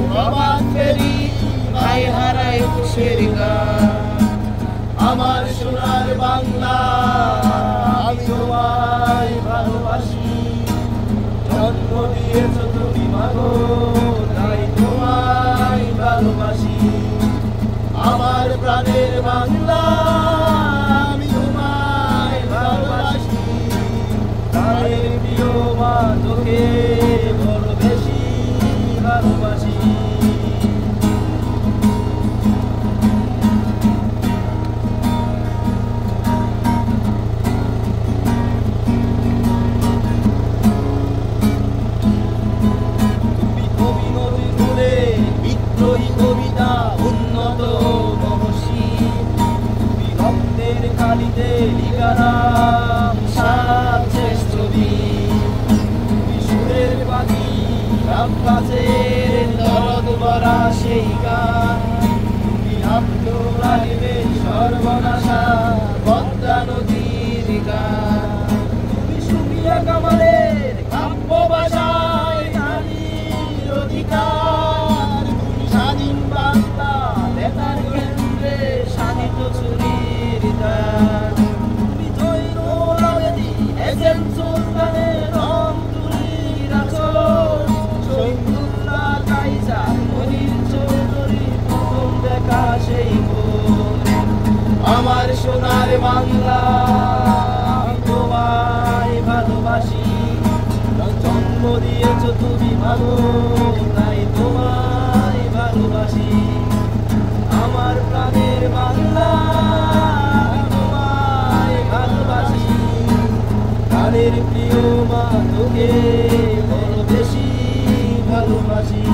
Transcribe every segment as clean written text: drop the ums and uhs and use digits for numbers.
প্রভাত ফেরি ভাই হারায় খুশির গান। আমার সোনার বাংলা আমি তোমায় ভালোবাসি, জন্ম দিয়েছো তুমি মাগো তাই তোমায় ভালোবাসি। আমার প্রাণের বাংলা আমি তোমায় ভালোবাসি, তাই প্রিয় মা তোকে বড় বেশি ভালোবাসি। বিদ্রোহী কবিতা উন্নত মহর্ষি, তুমি রক্তের কালিতে লিখারাম সাত শ্রেষ্ঠ বীর। তুমি সুরের পাখি আব্বাসের দরদ ভরা সেই গান, তুমি আব্দুল আলিমের সর্বনাশা পদ্মা নদীর গান। তুমি সুফিয়া কামালের কাব্য ভাষায় নারীর অধিকার, স্বাধীন বাংলা বেতার কেন্দ্রে শানিত ছুরির দান। তুমি জয়নুল আবেদীন এজেন্ট সুলতানের অন্তরীর আচরণ, শহীদুল্লাহ কাইসার মনির চৌধুরীর প্রথম দেখা সেই ভোর। আমার সোনার বাংলা আমি তোমায় ভালোবাসি, জন্ম দিয়েছো তুমি ভালো তাই তোমায় ভালোবাসি। আমার প্রাণের বাংলা আমি তোমায় ভালোবাসি, প্রাণের প্রিয় মা তোকে বড় বেশি ভালোবাসি।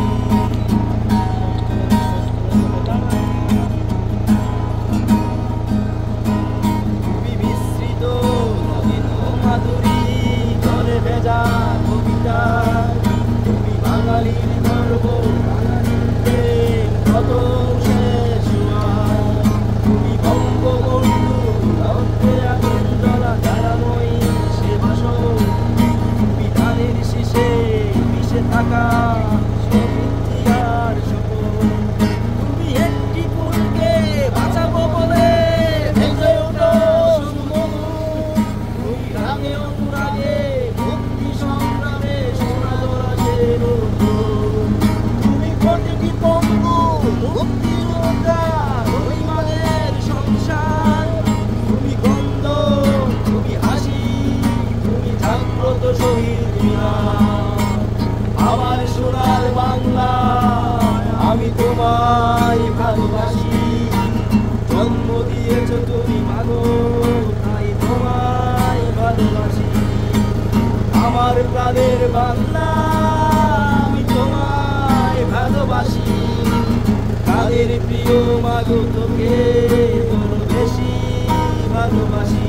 তুমি বিস্মৃত নবীন মাধুরী জলে ভেজা কবিতা, তুমি বাঙালির গর্ব বাঙালির কত শেষ বার। তুমি বঙ্গবন্ধু রক্তে আগুন জ্বলা জ্বালাময়ী সে ভাষণ, তুমি ধানের শীষে মিশে থাকা সব ইতিহার শপথ। তুমি একটি ফুলকে বাঁচাবো বলে ভেসে ওঠো সুমধুর, তুমি রাগে অনুরাগে মুক্তি সংগ্রামে সোনাদরা সে নূর। তুমি প্রতিটি পঙ্গু মুক্তির যোদ্ধা রহিমানের সংসার, তুমি গন্ধ তুমি হাসি তুমি জাগ্রত শহীদ মিনার। আমার সোনার বাংলা আমি তোমায় ভালোবাসি, জন্ম দিয়েছো তুমি মাগো তাই তোমায় ভালোবাসি। আমার প্রাণের বাংলা আমি তোমায় ভালোবাসি, প্রাণের প্রিয় মাগো তোকে বড় বেশি ভালোবাসি।